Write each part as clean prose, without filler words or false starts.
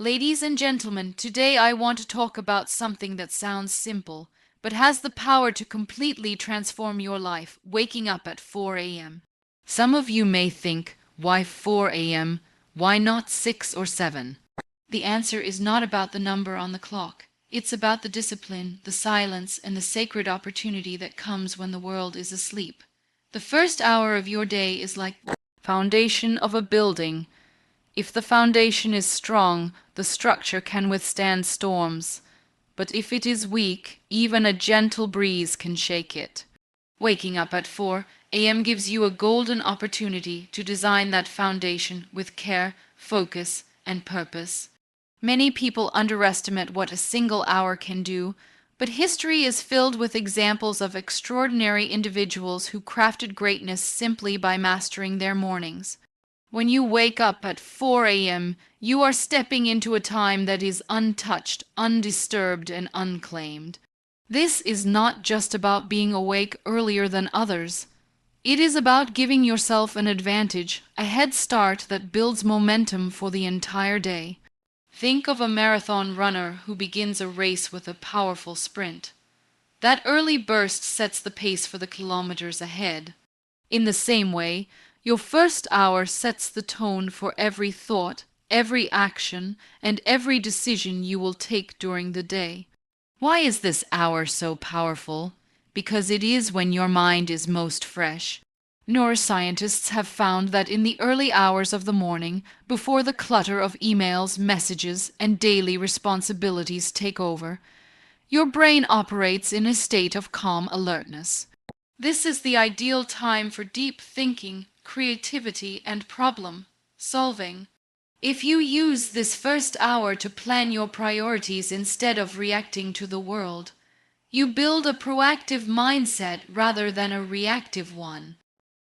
Ladies and gentlemen, today I want to talk about something that sounds simple, but has the power to completely transform your life, waking up at 4 a.m. Some of you may think, why 4 a.m.? Why not 6 or 7? The answer is not about the number on the clock. It's about the discipline, the silence, and the sacred opportunity that comes when the world is asleep. The first hour of your day is like the foundation of a building. If the foundation is strong, the structure can withstand storms. But if it is weak, even a gentle breeze can shake it. Waking up at 4 a.m. gives you a golden opportunity to design that foundation with care, focus, and purpose. Many people underestimate what a single hour can do, but history is filled with examples of extraordinary individuals who crafted greatness simply by mastering their mornings. When you wake up at 4 a.m., you are stepping into a time that is untouched, undisturbed, and unclaimed. This is not just about being awake earlier than others. It is about giving yourself an advantage, a head start that builds momentum for the entire day. Think of a marathon runner who begins a race with a powerful sprint. That early burst sets the pace for the kilometers ahead. In the same way, your first hour sets the tone for every thought, every action, and every decision you will take during the day. Why is this hour so powerful? Because it is when your mind is most fresh. Neuroscientists have found that in the early hours of the morning, before the clutter of emails, messages, and daily responsibilities take over, your brain operates in a state of calm alertness. This is the ideal time for deep thinking, creativity, and problem solving. If you use this first hour to plan your priorities instead of reacting to the world, you build a proactive mindset rather than a reactive one.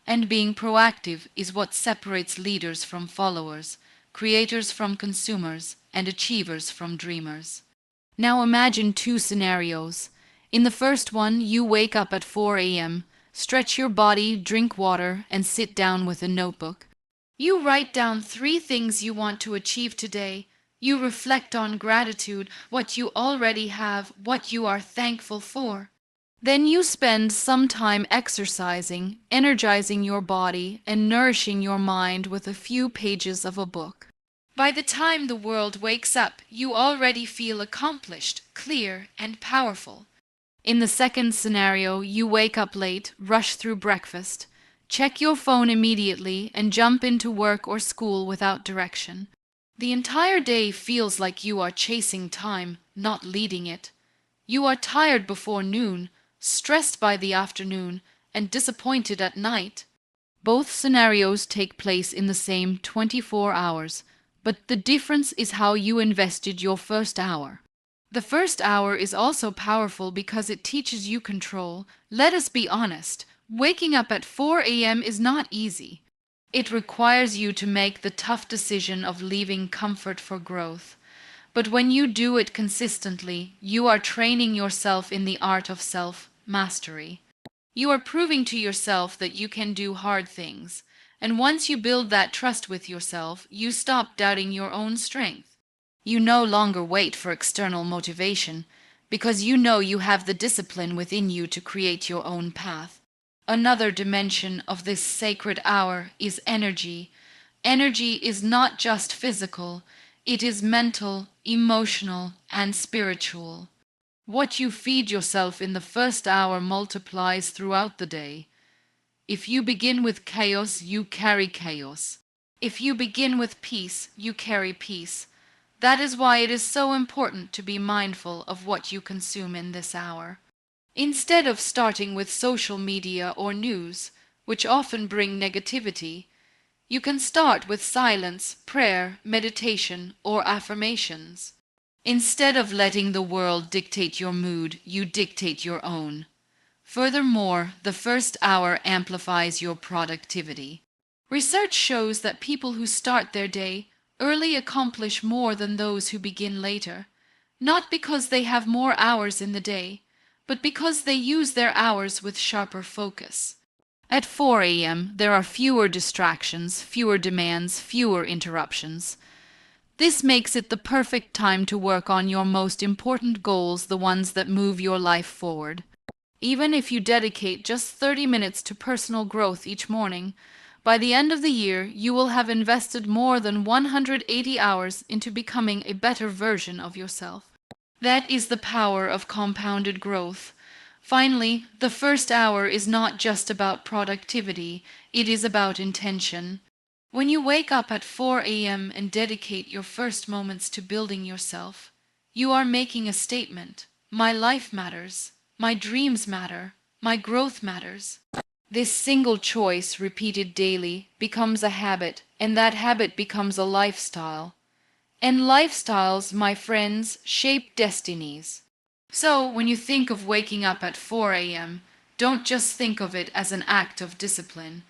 And being proactive is what separates leaders from followers, creators from consumers, and achievers from dreamers. Now imagine two scenarios. In the first one, you wake up at 4 a.m., stretch your body, drink water, and sit down with a notebook. You write down 3 things you want to achieve today. You reflect on gratitude, what you already have, what you are thankful for. Then you spend some time exercising, energizing your body, and nourishing your mind with a few pages of a book. By the time the world wakes up, you already feel accomplished, clear, and powerful. In the second scenario, you wake up late, rush through breakfast, check your phone immediately, and jump into work or school without direction. The entire day feels like you are chasing time, not leading it. You are tired before noon, stressed by the afternoon, and disappointed at night. Both scenarios take place in the same 24 hours, but the difference is how you invested your first hour. The first hour is also powerful because it teaches you control. Let us be honest, waking up at 4 a.m. is not easy. It requires you to make the tough decision of leaving comfort for growth. But when you do it consistently, you are training yourself in the art of self-mastery. You are proving to yourself that you can do hard things. And once you build that trust with yourself, you stop doubting your own strength. You no longer wait for external motivation, because you know you have the discipline within you to create your own path. Another dimension of this sacred hour is energy. Energy is not just physical, it is mental, emotional, and spiritual. What you feed yourself in the first hour multiplies throughout the day. If you begin with chaos, you carry chaos. If you begin with peace, you carry peace. That is why it is so important to be mindful of what you consume in this hour. Instead of starting with social media or news, which often bring negativity, you can start with silence, prayer, meditation, or affirmations. Instead of letting the world dictate your mood, you dictate your own. Furthermore, the first hour amplifies your productivity. Research shows that people who start their day early accomplish more than those who begin later, not because they have more hours in the day, but because they use their hours with sharper focus. At 4 a.m., there are fewer distractions, fewer demands, fewer interruptions. This makes it the perfect time to work on your most important goals, the ones that move your life forward. Even if you dedicate just 30 minutes to personal growth each morning, by the end of the year you will have invested more than 180 hours into becoming a better version of yourself. That is the power of compounded growth. Finally, the first hour is not just about productivity, it is about intention. When you wake up at 4 a.m. and dedicate your first moments to building yourself, you are making a statement. My life matters. My dreams matter. My growth matters. This single choice, repeated daily, becomes a habit, and that habit becomes a lifestyle. And lifestyles, my friends, shape destinies. So, when you think of waking up at 4 a.m., don't just think of it as an act of discipline.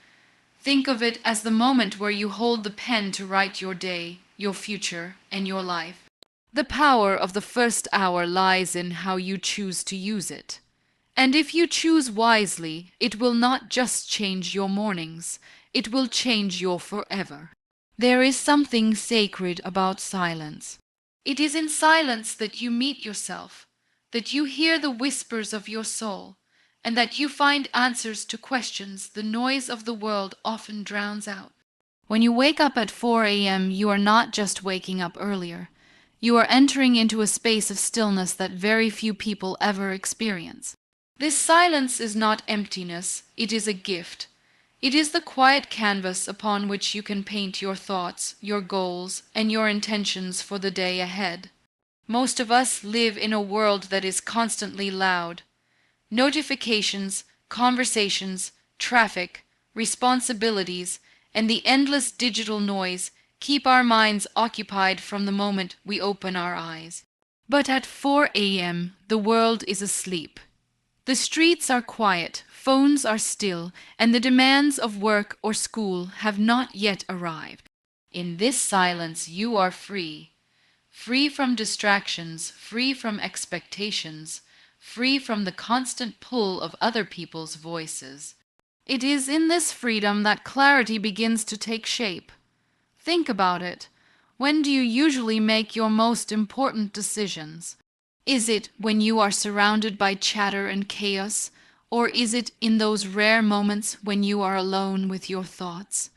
Think of it as the moment where you hold the pen to write your day, your future, and your life. The power of the first hour lies in how you choose to use it. And if you choose wisely, it will not just change your mornings, it will change your forever. There is something sacred about silence. It is in silence that you meet yourself, that you hear the whispers of your soul, and that you find answers to questions the noise of the world often drowns out. When you wake up at 4 a.m., you are not just waking up earlier. You are entering into a space of stillness that very few people ever experience. This silence is not emptiness, it is a gift. It is the quiet canvas upon which you can paint your thoughts, your goals, and your intentions for the day ahead. Most of us live in a world that is constantly loud. Notifications, conversations, traffic, responsibilities, and the endless digital noise keep our minds occupied from the moment we open our eyes. But at 4 a.m., the world is asleep. The streets are quiet, phones are still, and the demands of work or school have not yet arrived. In this silence you are free. Free from distractions, free from expectations, free from the constant pull of other people's voices. It is in this freedom that clarity begins to take shape. Think about it. When do you usually make your most important decisions? Is it when you are surrounded by chatter and chaos, or is it in those rare moments when you are alone with your thoughts?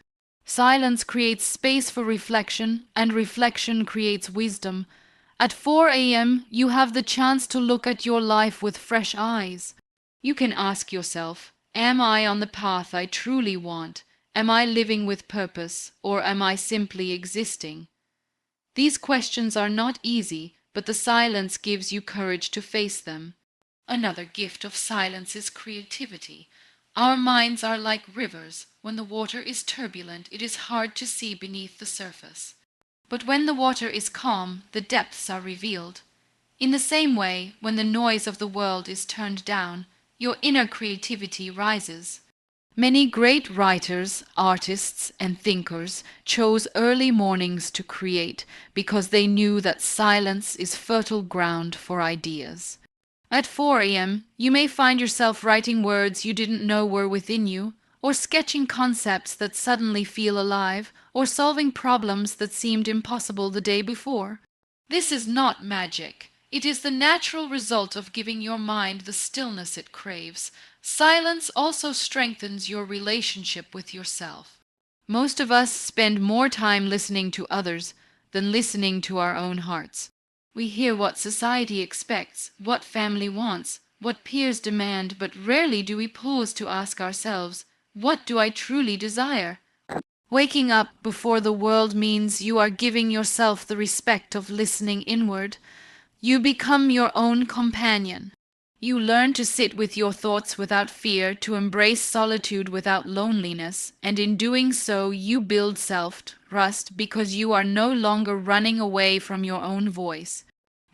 Silence creates space for reflection, and reflection creates wisdom. At 4 a.m., you have the chance to look at your life with fresh eyes. You can ask yourself, am I on the path I truly want? Am I living with purpose, or am I simply existing? These questions are not easy, but the silence gives you courage to face them. Another gift of silence is creativity. Our minds are like rivers. When the water is turbulent, it is hard to see beneath the surface. But when the water is calm, the depths are revealed. In the same way, when the noise of the world is turned down, your inner creativity rises. Many great writers, artists, and thinkers chose early mornings to create because they knew that silence is fertile ground for ideas. At 4 a.m., you may find yourself writing words you didn't know were within you, or sketching concepts that suddenly feel alive, or solving problems that seemed impossible the day before. This is not magic. It is the natural result of giving your mind the stillness it craves. Silence also strengthens your relationship with yourself. Most of us spend more time listening to others than listening to our own hearts. We hear what society expects, what family wants, what peers demand, but rarely do we pause to ask ourselves, what do I truly desire? Waking up before the world means you are giving yourself the respect of listening inward. You become your own companion. You learn to sit with your thoughts without fear, to embrace solitude without loneliness, and in doing so you build self-trust because you are no longer running away from your own voice.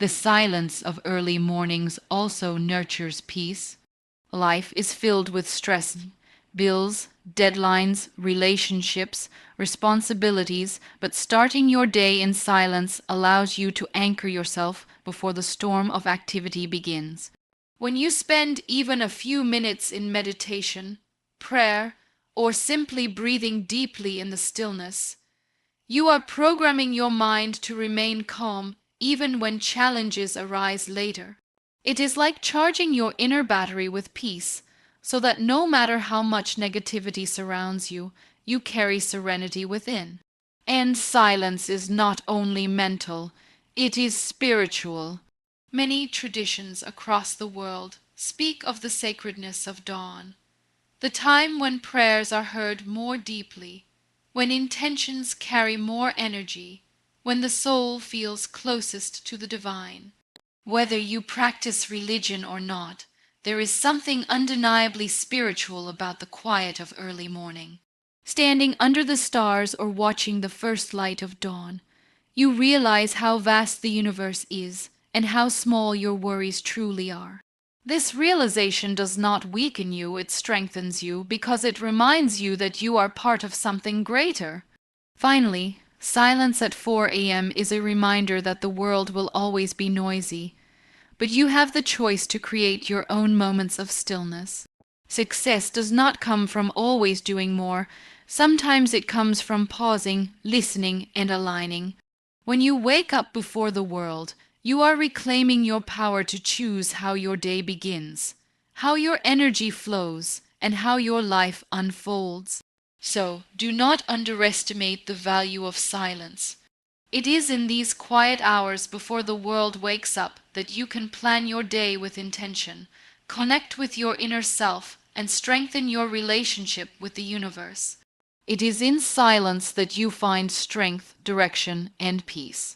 The silence of early mornings also nurtures peace. Life is filled with stress, bills, deadlines, relationships, responsibilities, but starting your day in silence allows you to anchor yourself before the storm of activity begins. When you spend even a few minutes in meditation, prayer, or simply breathing deeply in the stillness, You are programming your mind to remain calm even when challenges arise later. It is like charging your inner battery with peace, so that no matter how much negativity surrounds you, you carry serenity within. And silence is not only mental, it is spiritual. Many traditions across the world speak of the sacredness of dawn, the time when prayers are heard more deeply, when intentions carry more energy, when the soul feels closest to the divine. Whether you practice religion or not, there is something undeniably spiritual about the quiet of early morning. Standing under the stars or watching the first light of dawn, you realize how vast the universe is and how small your worries truly are. This realization does not weaken you, it strengthens you because it reminds you that you are part of something greater. Finally, silence at 4 a.m. is a reminder that the world will always be noisy, but you have the choice to create your own moments of stillness. Success does not come from always doing more. Sometimes it comes from pausing, listening, and aligning. When you wake up before the world, you are reclaiming your power to choose how your day begins, how your energy flows, and how your life unfolds. So, do not underestimate the value of silence. It is in these quiet hours before the world wakes up that you can plan your day with intention, connect with your inner self, and strengthen your relationship with the universe. It is in silence that you find strength, direction, and peace.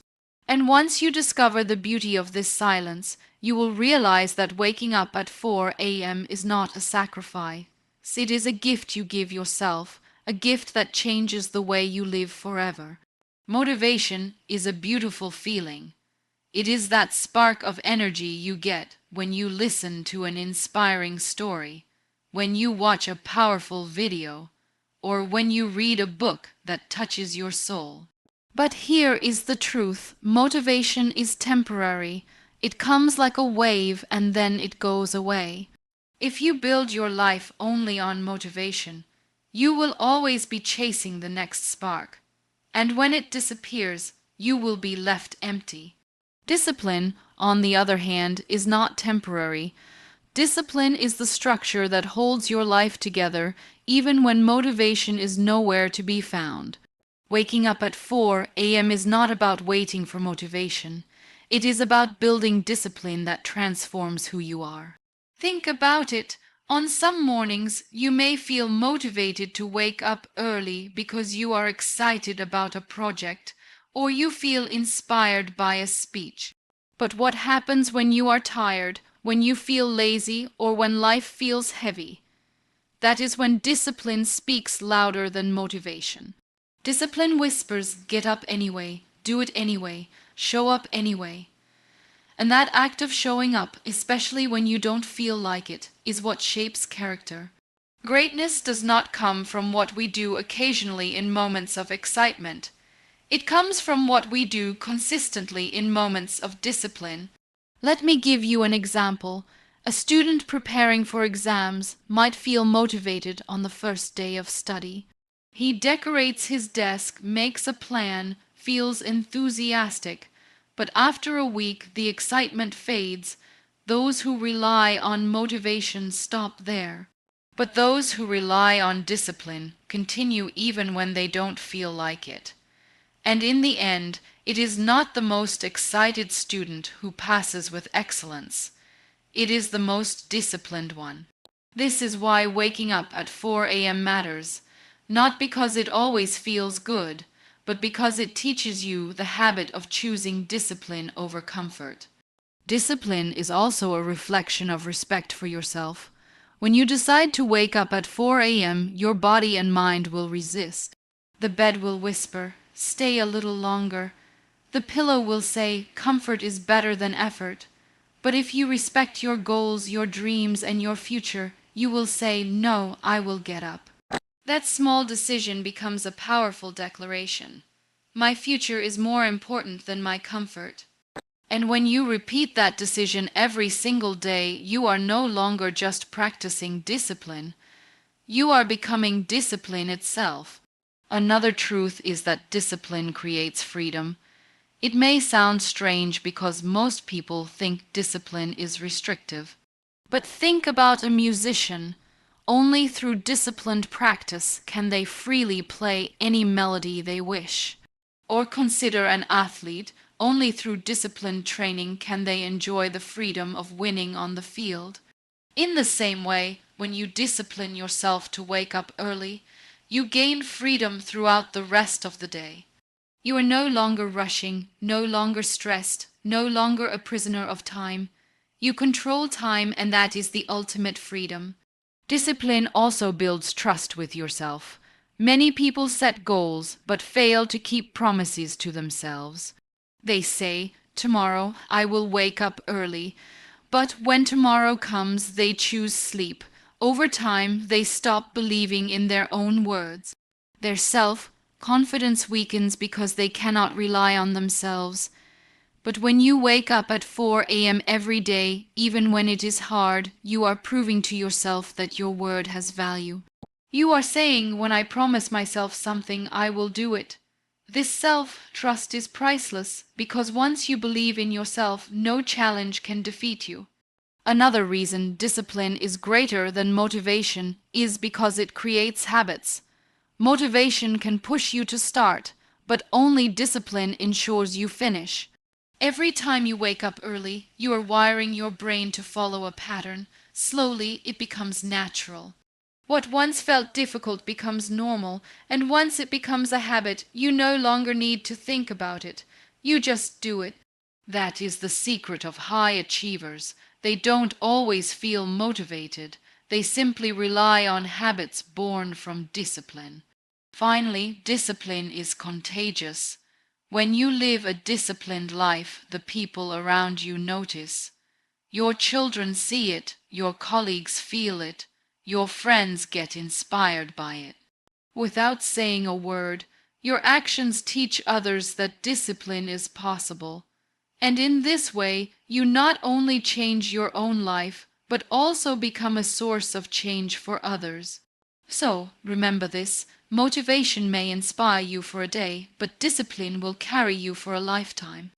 And once you discover the beauty of this silence, you will realize that waking up at 4 a.m. is not a sacrifice. It is a gift you give yourself, a gift that changes the way you live forever. Motivation is a beautiful feeling. It is that spark of energy you get when you listen to an inspiring story, when you watch a powerful video, or when you read a book that touches your soul. But here is the truth: motivation is temporary. It comes like a wave and then it goes away. If you build your life only on motivation, you will always be chasing the next spark. And when it disappears, you will be left empty. Discipline, on the other hand, is not temporary. Discipline is the structure that holds your life together even when motivation is nowhere to be found. Waking up at 4 a.m. is not about waiting for motivation. It is about building discipline that transforms who you are. Think about it. On some mornings, you may feel motivated to wake up early because you are excited about a project, or you feel inspired by a speech. But what happens when you are tired, when you feel lazy, or when life feels heavy? That is when discipline speaks louder than motivation. Discipline whispers, "Get up anyway, do it anyway, show up anyway." And that act of showing up, especially when you don't feel like it, is what shapes character. Greatness does not come from what we do occasionally in moments of excitement. It comes from what we do consistently in moments of discipline. Let me give you an example. A student preparing for exams might feel motivated on the first day of study. He decorates his desk, makes a plan, feels enthusiastic. But after a week, the excitement fades. Those who rely on motivation stop there. But those who rely on discipline continue even when they don't feel like it. And in the end, it is not the most excited student who passes with excellence. It is the most disciplined one. This is why waking up at 4 a.m. matters, not because it always feels good, but because it teaches you the habit of choosing discipline over comfort. Discipline is also a reflection of respect for yourself. When you decide to wake up at 4 a.m., your body and mind will resist. The bed will whisper, "Stay a little longer." The pillow will say, "Comfort is better than effort." But if you respect your goals, your dreams, and your future, you will say, "No, I will get up." That small decision becomes a powerful declaration. My future is more important than my comfort. And when you repeat that decision every single day, you are no longer just practicing discipline. You are becoming discipline itself. Another truth is that discipline creates freedom. It may sound strange because most people think discipline is restrictive. But think about a musician. Only through disciplined practice can they freely play any melody they wish. Or consider an athlete. Only through disciplined training can they enjoy the freedom of winning on the field. In the same way, when you discipline yourself to wake up early, you gain freedom throughout the rest of the day. You are no longer rushing, no longer stressed, no longer a prisoner of time. You control time, and that is the ultimate freedom. Discipline also builds trust with yourself. Many people set goals but fail to keep promises to themselves. They say, "Tomorrow I will wake up early," but when tomorrow comes, they choose sleep. Over time, they stop believing in their own words. Their self-confidence weakens because they cannot rely on themselves. But when you wake up at 4 a.m. every day, even when it is hard, you are proving to yourself that your word has value. You are saying, "When I promise myself something, I will do it." This self-trust is priceless because once you believe in yourself, no challenge can defeat you. Another reason discipline is greater than motivation is because it creates habits. Motivation can push you to start, but only discipline ensures you finish. Every time you wake up early, you are wiring your brain to follow a pattern. Slowly, it becomes natural. What once felt difficult becomes normal, and once it becomes a habit, you no longer need to think about it. You just do it. That is the secret of high achievers. They don't always feel motivated. They simply rely on habits born from discipline. Finally, discipline is contagious. When you live a disciplined life, the people around you notice. Your children see it, your colleagues feel it, your friends get inspired by it. Without saying a word, your actions teach others that discipline is possible. And in this way, you not only change your own life, but also become a source of change for others. So, remember this, motivation may inspire you for a day, but discipline will carry you for a lifetime.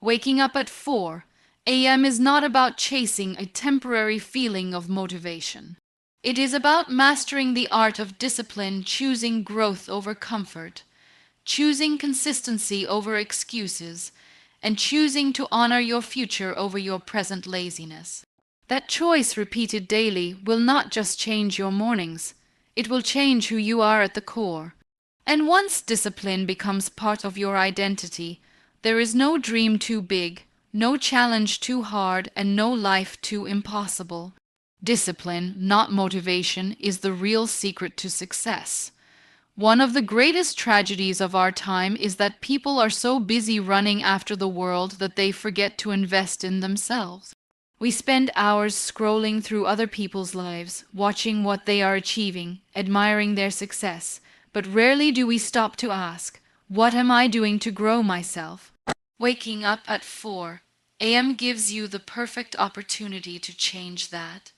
Waking up at 4 a.m. is not about chasing a temporary feeling of motivation. It is about mastering the art of discipline, choosing growth over comfort, choosing consistency over excuses, and choosing to honor your future over your present laziness. That choice repeated daily will not just change your mornings, it will change who you are at the core. And once discipline becomes part of your identity, there is no dream too big, no challenge too hard, and no life too impossible. Discipline, not motivation, is the real secret to success. One of the greatest tragedies of our time is that people are so busy running after the world that they forget to invest in themselves. We spend hours scrolling through other people's lives, watching what they are achieving, admiring their success, but rarely do we stop to ask, "What am I doing to grow myself?" Waking up at 4 a.m. gives you the perfect opportunity to change that.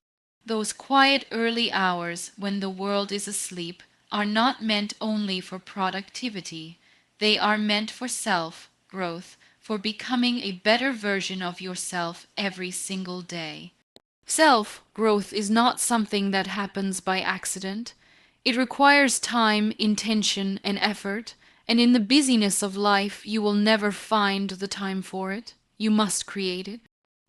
Those quiet early hours when the world is asleep are not meant only for productivity. They are meant for self-growth, for becoming a better version of yourself every single day. Self-growth is not something that happens by accident. It requires time, intention, and effort, and in the busyness of life, you will never find the time for it. You must create it.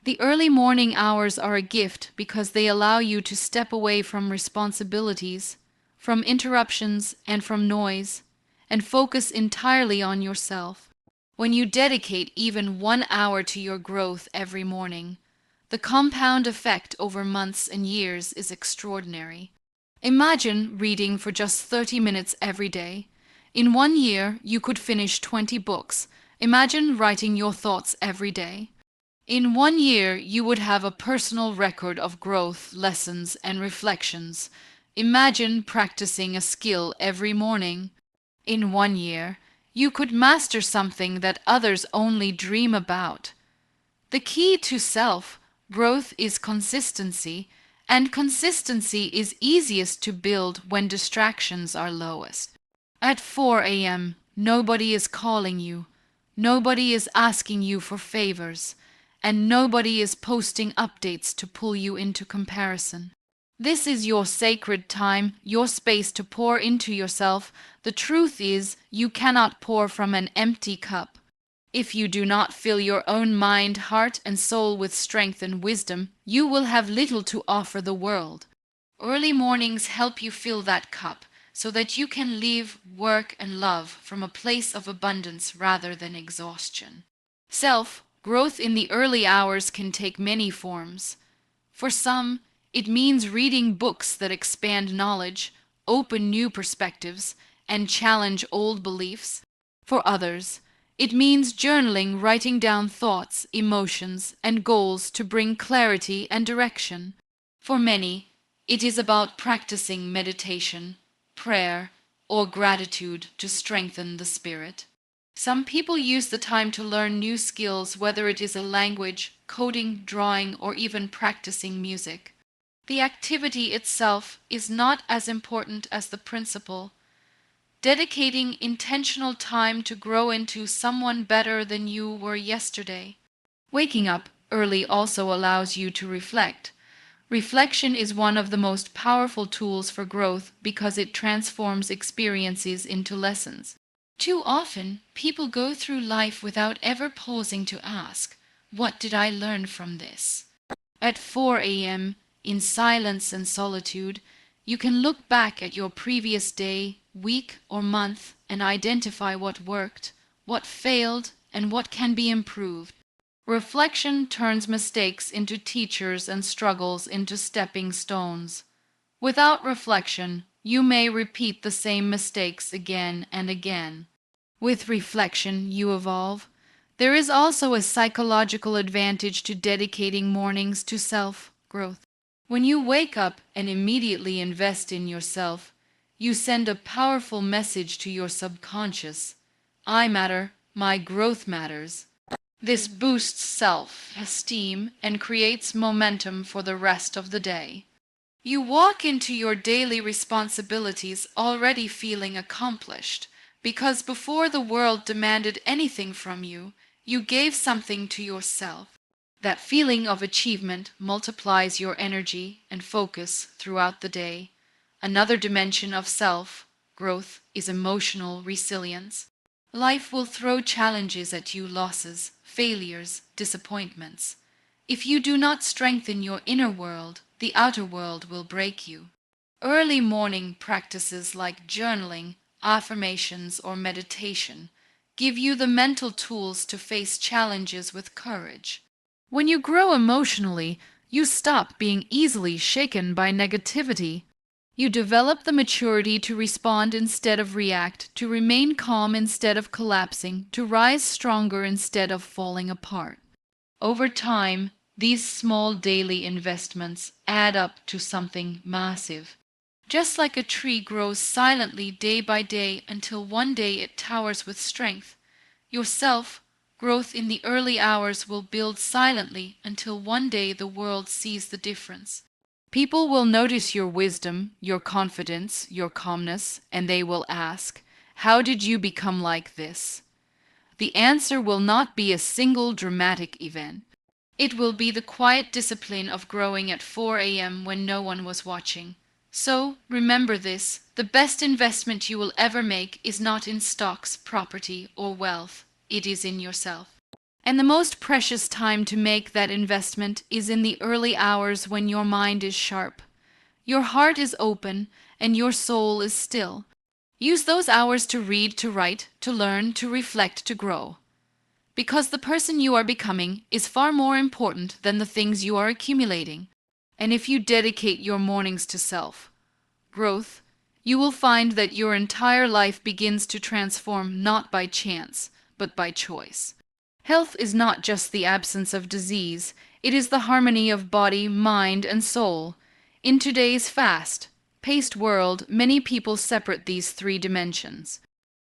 The early morning hours are a gift because they allow you to step away from responsibilities, from interruptions, and from noise, and focus entirely on yourself. When you dedicate even 1 hour to your growth every morning, the compound effect over months and years is extraordinary. Imagine reading for just 30 minutes every day. In 1 year, you could finish 20 books. Imagine writing your thoughts every day. In 1 year, you would have a personal record of growth, lessons, and reflections. Imagine practicing a skill every morning. In 1 year, you could master something that others only dream about. The key to self-growth is consistency, and consistency is easiest to build when distractions are lowest. At 4 a.m., nobody is calling you, nobody is asking you for favors, and nobody is posting updates to pull you into comparison. This is your sacred time, your space to pour into yourself. The truth is, you cannot pour from an empty cup. If you do not fill your own mind, heart, and soul with strength and wisdom, you will have little to offer the world. Early mornings help you fill that cup so that you can live, work, and love from a place of abundance rather than exhaustion. Self-growth in the early hours can take many forms. For some, it means reading books that expand knowledge, open new perspectives, and challenge old beliefs. For others, it means journaling, writing down thoughts, emotions, and goals to bring clarity and direction. For many, it is about practicing meditation, prayer, or gratitude to strengthen the spirit. Some people use the time to learn new skills, whether it is a language, coding, drawing, or even practicing music. The activity itself is not as important as the principle. Dedicating intentional time to grow into someone better than you were yesterday. Waking up early also allows you to reflect. Reflection is one of the most powerful tools for growth because it transforms experiences into lessons. Too often, people go through life without ever pausing to ask, "What did I learn from this?" At 4 a.m., in silence and solitude, you can look back at your previous day, week, or month and identify what worked, what failed, and what can be improved. Reflection turns mistakes into teachers and struggles into stepping stones. Without reflection, you may repeat the same mistakes again and again. With reflection, you evolve. There is also a psychological advantage to dedicating mornings to self-growth. When you wake up and immediately invest in yourself, you send a powerful message to your subconscious. I matter, my growth matters. This boosts self-esteem and creates momentum for the rest of the day. You walk into your daily responsibilities already feeling accomplished, because before the world demanded anything from you, you gave something to yourself. That feeling of achievement multiplies your energy and focus throughout the day. Another dimension of self-growth is emotional resilience. Life will throw challenges at you, losses, failures, disappointments. If you do not strengthen your inner world, the outer world will break you. Early morning practices like journaling, affirmations, or meditation give you the mental tools to face challenges with courage. When you grow emotionally, you stop being easily shaken by negativity. You develop the maturity to respond instead of react, to remain calm instead of collapsing, to rise stronger instead of falling apart. Over time, these small daily investments add up to something massive. Just like a tree grows silently day by day until one day it towers with strength, your self-growth in the early hours will build silently until one day the world sees the difference. People will notice your wisdom, your confidence, your calmness, and they will ask, "How did you become like this?" The answer will not be a single dramatic event. It will be the quiet discipline of growing at 4 a.m. when no one was watching. So, remember this, the best investment you will ever make is not in stocks, property, or wealth. It is in yourself. And the most precious time to make that investment is in the early hours when your mind is sharp, your heart is open, and your soul is still. Use those hours to read, to write, to learn, to reflect, to grow. Because the person you are becoming is far more important than the things you are accumulating. And if you dedicate your mornings to self-growth, you will find that your entire life begins to transform not by chance, but by choice. Health is not just the absence of disease, it is the harmony of body, mind, and soul. In today's fast-paced world, many people separate these three dimensions.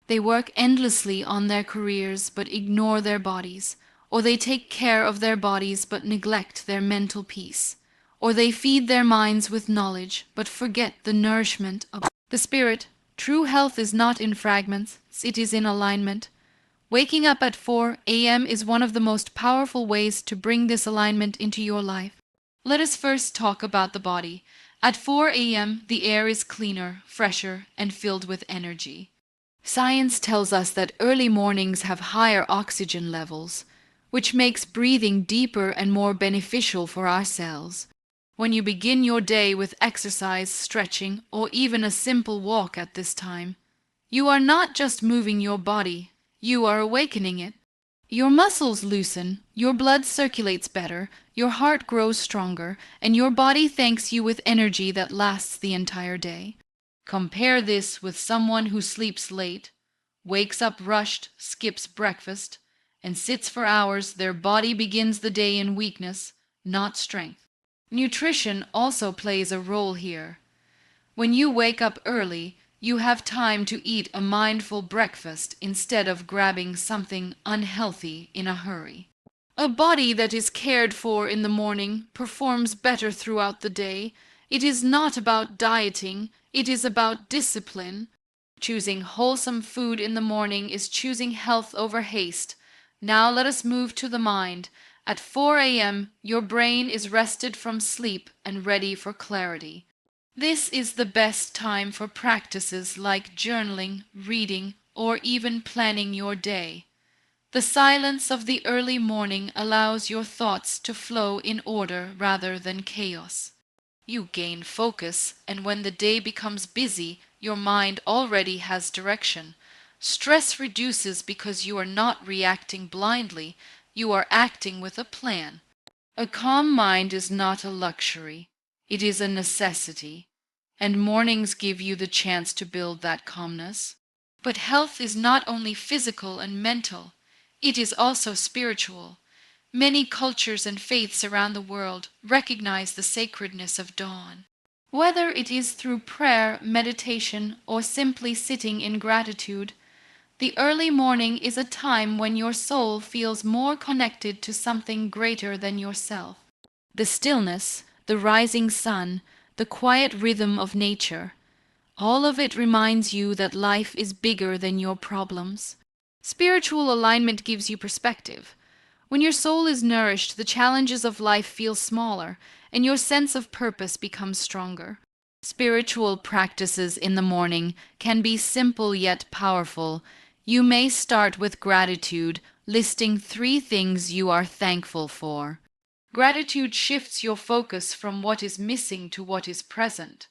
They work endlessly on their careers but ignore their bodies, or they take care of their bodies but neglect their mental peace, or they feed their minds with knowledge but forget the nourishment of the spirit. True health is not in fragments, it is in alignment. Waking up at 4 a.m. is one of the most powerful ways to bring this alignment into your life. Let us first talk about the body. At 4 a.m., the air is cleaner, fresher, and filled with energy. Science tells us that early mornings have higher oxygen levels, which makes breathing deeper and more beneficial for our cells. When you begin your day with exercise, stretching, or even a simple walk at this time, you are not just moving your body, you are awakening it. Your muscles loosen, your blood circulates better, your heart grows stronger, and your body thanks you with energy that lasts the entire day. Compare this with someone who sleeps late, wakes up rushed, skips breakfast, and sits for hours. Their body begins the day in weakness, not strength. Nutrition also plays a role here. When you wake up early, you have time to eat a mindful breakfast instead of grabbing something unhealthy in a hurry. A body that is cared for in the morning performs better throughout the day. It is not about dieting, it is about discipline. Choosing wholesome food in the morning is choosing health over haste. Now let us move to the mind. At 4 a.m., your brain is rested from sleep and ready for clarity. This is the best time for practices like journaling, reading, or even planning your day. The silence of the early morning allows your thoughts to flow in order rather than chaos. You gain focus, and when the day becomes busy, your mind already has direction. Stress reduces because you are not reacting blindly, you are acting with a plan. A calm mind is not a luxury, it is a necessity, and mornings give you the chance to build that calmness. But health is not only physical and mental, it is also spiritual. Many cultures and faiths around the world recognize the sacredness of dawn. Whether it is through prayer, meditation, or simply sitting in gratitude, the early morning is a time when your soul feels more connected to something greater than yourself. The stillness, the rising sun, the quiet rhythm of nature, all of it reminds you that life is bigger than your problems. Spiritual alignment gives you perspective. When your soul is nourished, the challenges of life feel smaller, and your sense of purpose becomes stronger. Spiritual practices in the morning can be simple yet powerful. You may start with gratitude, listing 3 things you are thankful for. Gratitude shifts your focus from what is missing to what is present.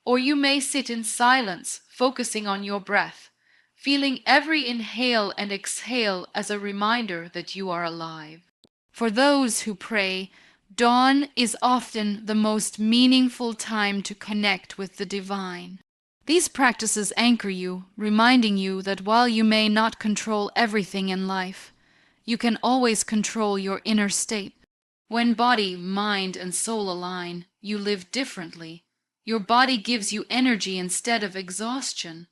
Or you may sit in silence, focusing on your breath, feeling every inhale and exhale as a reminder that you are alive. For those who pray, dawn is often the most meaningful time to connect with the divine. These practices anchor you, reminding you that while you may not control everything in life, you can always control your inner state. When body, mind, and soul align, you live differently. Your body gives you energy instead of exhaustion.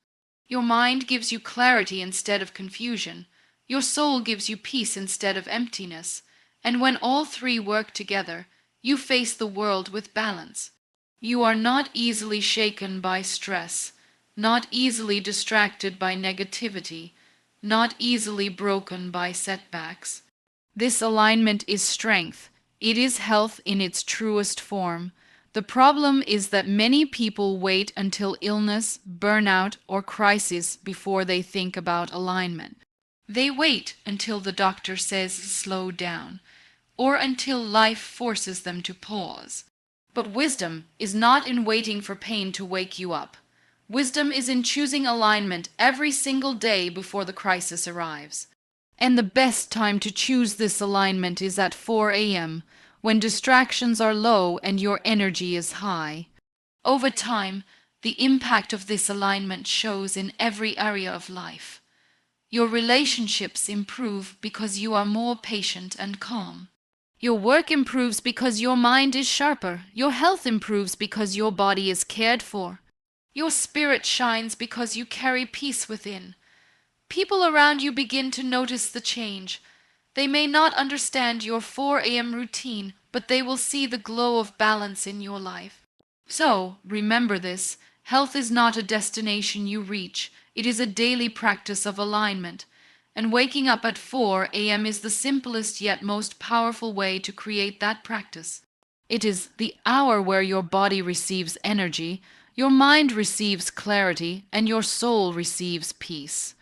Your mind gives you clarity instead of confusion. Your soul gives you peace instead of emptiness. And when all 3 work together, you face the world with balance. You are not easily shaken by stress, not easily distracted by negativity, not easily broken by setbacks. This alignment is strength. It is health in its truest form. The problem is that many people wait until illness, burnout, or crisis before they think about alignment. They wait until the doctor says slow down, or until life forces them to pause. But wisdom is not in waiting for pain to wake you up. Wisdom is in choosing alignment every single day before the crisis arrives. And the best time to choose this alignment is at 4 a.m., when distractions are low and your energy is high. Over time, the impact of this alignment shows in every area of life. Your relationships improve because you are more patient and calm. Your work improves because your mind is sharper. Your health improves because your body is cared for. Your spirit shines because you carry peace within. People around you begin to notice the change. They may not understand your 4 a.m. routine, but they will see the glow of balance in your life. So, remember this, Health is not a destination you reach, it is a daily practice of alignment. And waking up at 4 a.m. is the simplest yet most powerful way to create that practice. It is the hour where your body receives energy, your mind receives clarity, and your soul receives peace.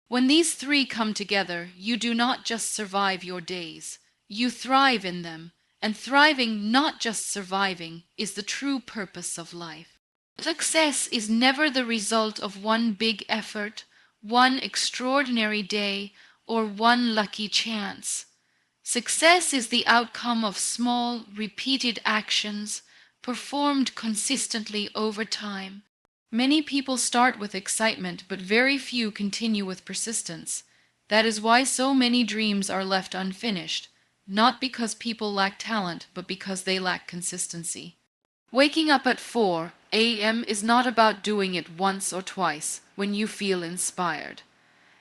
When these three come together, you do not just survive your days, you thrive in them. And thriving, not just surviving, is the true purpose of life. Success is never the result of one big effort, one extraordinary day, or one lucky chance. Success is the outcome of small, repeated actions performed consistently over time. Many people start with excitement, but very few continue with persistence. That is why so many dreams are left unfinished, not because people lack talent, but because they lack consistency. Waking up at 4 a.m. is not about doing it once or twice when you feel inspired.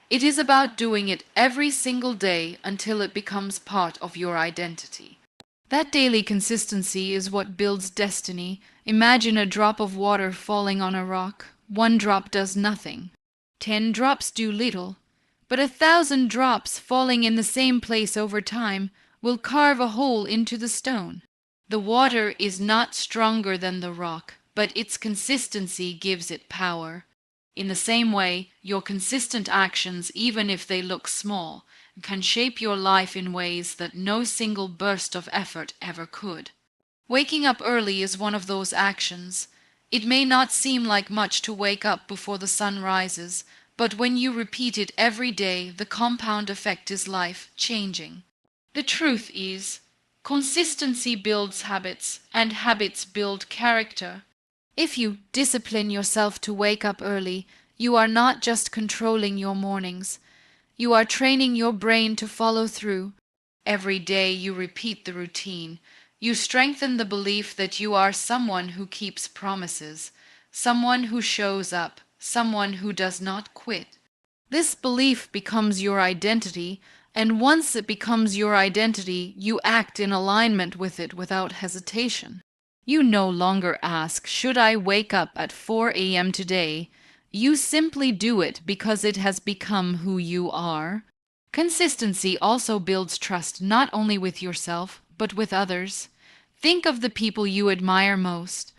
It is about doing it every single day until it becomes part of your identity. That daily consistency is what builds destiny. Imagine a drop of water falling on a rock. One drop does nothing. 10 drops do little. But 1,000 drops falling in the same place over time will carve a hole into the stone. The water is not stronger than the rock, but its consistency gives it power. In the same way, your consistent actions, even if they look small, can shape your life in ways that no single burst of effort ever could. Waking up early is one of those actions. It may not seem like much to wake up before the sun rises, but when you repeat it every day, the compound effect is life-changing. The truth is, consistency builds habits, and habits build character. If you discipline yourself to wake up early, you are not just controlling your mornings. You are training your brain to follow through. Every day you repeat the routine. You strengthen the belief that you are someone who keeps promises, someone who shows up, someone who does not quit. This belief becomes your identity, and once it becomes your identity, you act in alignment with it without hesitation. You no longer ask, "Should I wake up at 4 a.m. today?" You simply do it because it has become who you are. Consistency also builds trust not only with yourself, but with others. Think of the people you admire most.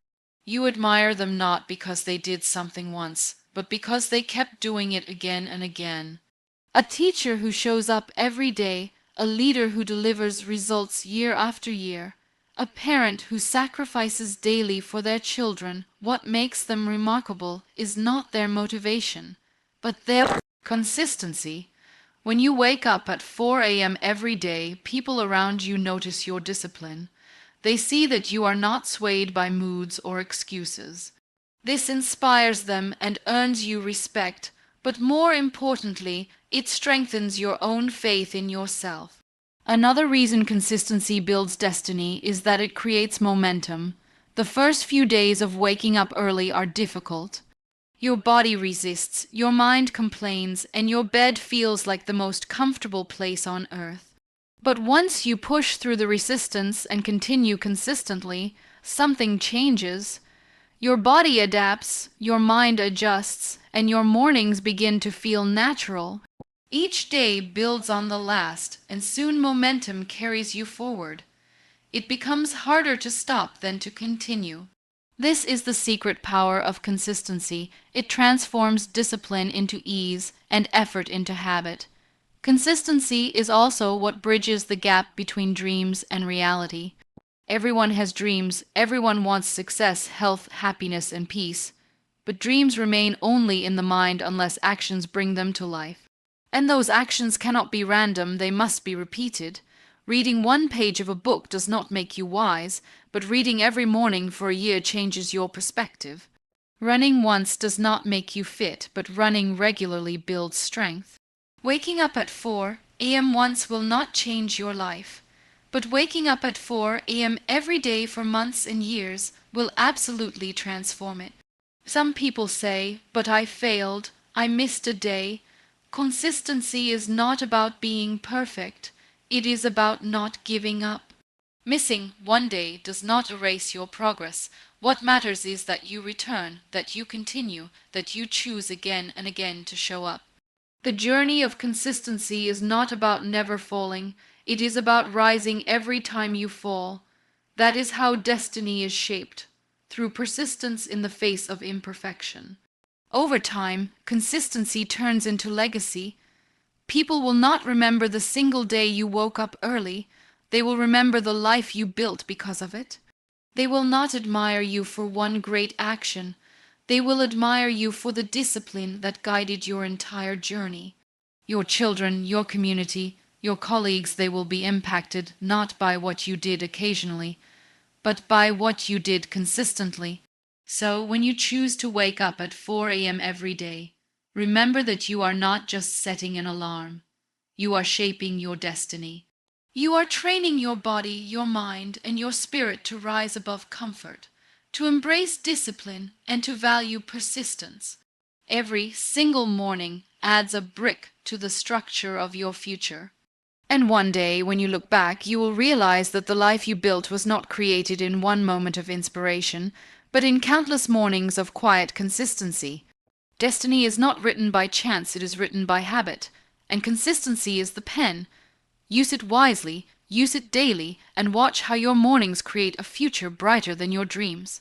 You admire them not because they did something once, but because they kept doing it again and again. A teacher who shows up every day, a leader who delivers results year after year, a parent who sacrifices daily for their children. What makes them remarkable is not their motivation, but their consistency. When you wake up at 4 a.m. every day, people around you notice your discipline. They see that you are not swayed by moods or excuses. This inspires them and earns you respect, but more importantly, it strengthens your own faith in yourself. Another reason consistency builds destiny is that it creates momentum. The first few days of waking up early are difficult. Your body resists, your mind complains, and your bed feels like the most comfortable place on earth. But once you push through the resistance and continue consistently, something changes. Your body adapts, your mind adjusts, and your mornings begin to feel natural. Each day builds on the last, and soon momentum carries you forward. It becomes harder to stop than to continue. This is the secret power of consistency. It transforms discipline into ease and effort into habit. Consistency is also what bridges the gap between dreams and reality. Everyone has dreams, everyone wants success, health, happiness, and peace. But dreams remain only in the mind unless actions bring them to life. And those actions cannot be random, they must be repeated. Reading one page of a book does not make you wise, but reading every morning for a year changes your perspective. Running once does not make you fit, but running regularly builds strength. Waking up at 4 a.m. once will not change your life, but waking up at 4 a.m. every day for months and years will absolutely transform it. Some people say, "But I failed, I missed a day." Consistency is not about being perfect. It is about not giving up. Missing one day does not erase your progress. What matters is that you return, that you continue, that you choose again and again to show up. The journey of consistency is not about never falling, it is about rising every time you fall. That is how destiny is shaped, through persistence in the face of imperfection. Over time, consistency turns into legacy. People will not remember the single day you woke up early, they will remember the life you built because of it. They will not admire you for one great action, they will admire you for the discipline that guided your entire journey. Your children, your community, your colleagues, they will be impacted not by what you did occasionally, but by what you did consistently. So, when you choose to wake up at 4 a.m. every day, remember that you are not just setting an alarm. You are shaping your destiny. You are training your body, your mind, and your spirit to rise above comfort, to embrace discipline, and to value persistence. Every single morning adds a brick to the structure of your future. And one day, when you look back, you will realize that the life you built was not created in one moment of inspiration, but in countless mornings of quiet consistency. Destiny is not written by chance, it is written by habit, and consistency is the pen. Use it wisely, use it daily, and watch how your mornings create a future brighter than your dreams.